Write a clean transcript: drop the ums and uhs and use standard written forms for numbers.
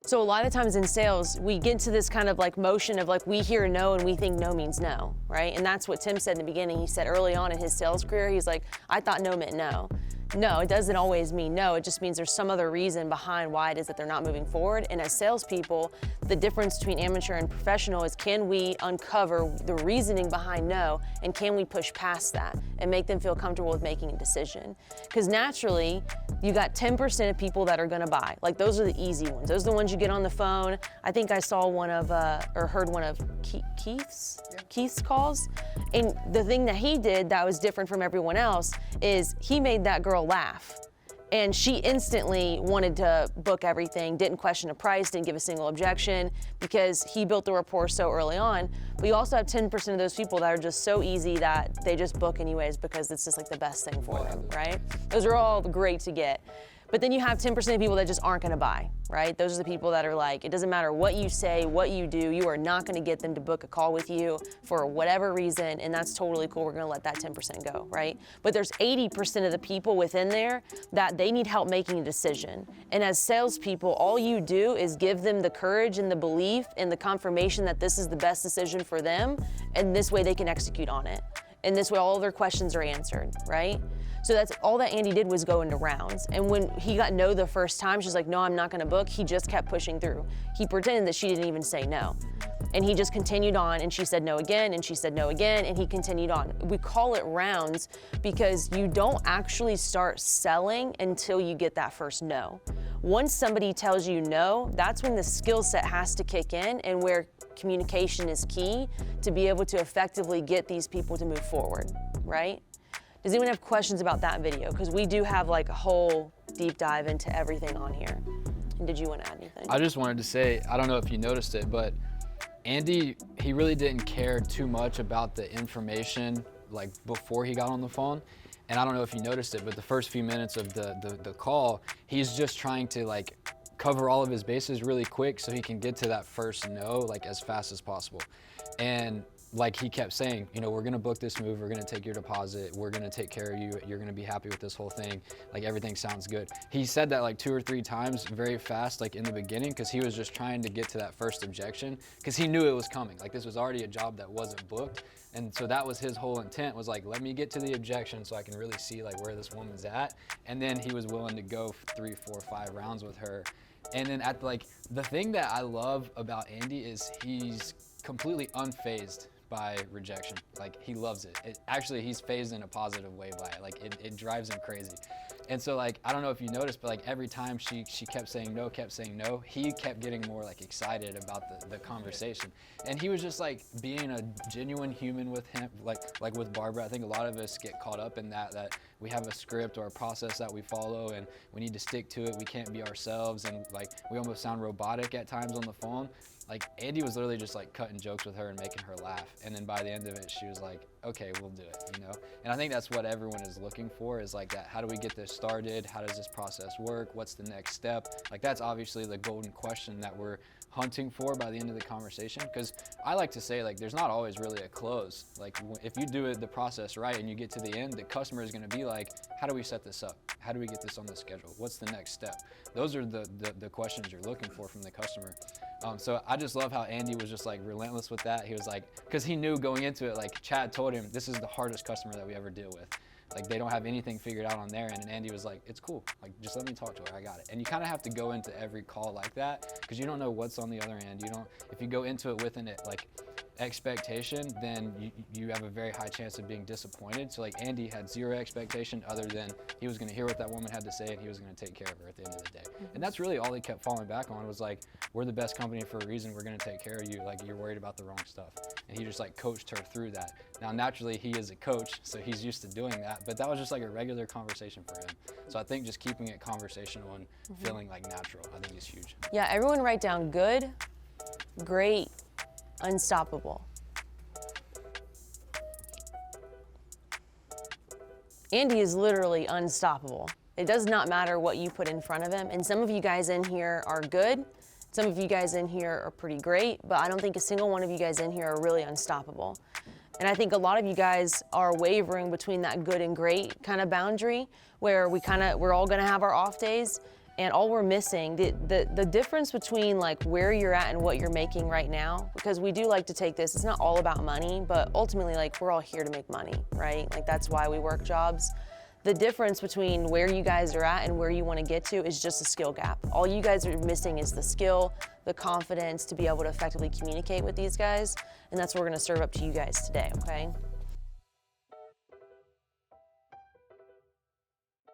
So a lot of times in sales, we get into this kind of like motion of like we hear no and we think no means no, right? And that's what Tim said in the beginning. He said early on in his sales career, he's like, I thought no meant no. No, it doesn't always mean no. It just means there's some other reason behind why it is that they're not moving forward. And as salespeople, the difference between amateur and professional is, can we uncover the reasoning behind no, and can we push past that and make them feel comfortable with making a decision? Because naturally, you got 10% of people that are gonna buy. Like those are the easy ones. Those are the ones you get on the phone. I think I saw one of, or heard one of Keith's calls. And the thing that he did that was different from everyone else is he made that girl laugh. And she instantly wanted to book everything, didn't question a price, didn't give a single objection, because he built the rapport so early on. But you also have 10% of those people that are just so easy that they just book anyways because it's just like the best thing for them, right? Those are all great to get. But then you have 10% of people that just aren't gonna buy, right? Those are the people that are like, it doesn't matter what you say, what you do, you are not gonna get them to book a call with you for whatever reason, and that's totally cool. We're gonna let that 10% go, right? But there's 80% of the people within there that they need help making a decision. And as salespeople, all you do is give them the courage and the belief and the confirmation that this is the best decision for them, and this way they can execute on it. And this way all their questions are answered, right? So that's all that Andy did, was go into rounds. And when he got no the first time, she's like, no, I'm not gonna book. He just kept pushing through. He pretended that she didn't even say no. And he just continued on, and she said no again, and she said no again, and he continued on. We call it rounds because you don't actually start selling until you get that first no. Once somebody tells you no, that's when the skill set has to kick in, and where communication is key to be able to effectively get these people to move forward, right? Does anyone have questions about that video? Because we do have like a whole deep dive into everything on here. And did you want to add anything? I just wanted to say, I don't know if you noticed it, but Andy, he really didn't care too much about the information like before he got on the phone. And I don't know if you noticed it, but the first few minutes of the call, he's just trying to like cover all of his bases really quick so he can get to that first no like as fast as possible. And like he kept saying, you know, we're gonna book this move, we're gonna take your deposit, we're gonna take care of you, you're gonna be happy with this whole thing, like everything sounds good. He said that like 2 or 3 times very fast, like in the beginning, because he was just trying to get to that first objection, because he knew it was coming. Like this was already a job that wasn't booked. And so that was his whole intent, was like, let me get to the objection so I can really see like where this woman's at. And then he was willing to go 3, 4, 5 rounds with her. And then at like, the thing that I love about Andy is he's completely unfazed by rejection. Like he loves it. Actually, he's phased in a positive way by it. Like it drives him crazy. And so like, I don't know if you noticed, but like every time she kept saying no, he kept getting more like excited about the conversation. And he was just like being a genuine human with him, like with Barbara. I think a lot of us get caught up in that we have a script or a process that we follow and we need to stick to it. We can't be ourselves, and like we almost sound robotic at times on the phone. Like Andy was literally just like cutting jokes with her and making her laugh. And then by the end of it, she was like, okay, we'll do it, you know? And I think that's what everyone is looking for, is like that. How do we get this started? How does this process work? What's the next step? Like that's obviously the golden question that we're hunting for by the end of the conversation. Because I like to say, like, there's not always really a close. Like if you do the process right and you get to the end, the customer is gonna be like, how do we set this up? How do we get this on the schedule? What's the next step? Those are the questions you're looking for from the customer. So I just love how Andy was just like relentless with that. He was like, because he knew going into it, like Chad told him, this is the hardest customer that we ever deal with. Like they don't have anything figured out on their end. And Andy was like, it's cool. Like just let me talk to her, I got it. And you kind of have to go into every call like that, because you don't know what's on the other end. If you go into it with an like expectation, then you have a very high chance of being disappointed. So like Andy had 0 expectation other than he was gonna hear what that woman had to say and he was gonna take care of her at the end of the day. And that's really all he kept falling back on, was like, we're the best company for a reason, we're gonna take care of you, like you're worried about the wrong stuff. And he just like coached her through that. Now naturally he is a coach, so he's used to doing that, but that was just like a regular conversation for him. So I think just keeping it conversational and feeling like natural, I think is huge. Yeah, everyone write down good, great, unstoppable. Andy is literally unstoppable. It does not matter what you put in front of him. And some of you guys in here are good. Some of you guys in here are pretty great, but I don't think a single one of you guys in here are really unstoppable. And I think a lot of you guys are wavering between that good and great kind of boundary, where we're all gonna have our off days. And all we're missing, the difference between like where you're at and what you're making right now, because we do like to take this, it's not all about money, but ultimately like we're all here to make money, right? Like that's why we work jobs. The difference between where you guys are at and where you want to get to is just a skill gap. All you guys are missing is the skill, the confidence to be able to effectively communicate with these guys, and that's what we're going to serve up to you guys today, okay?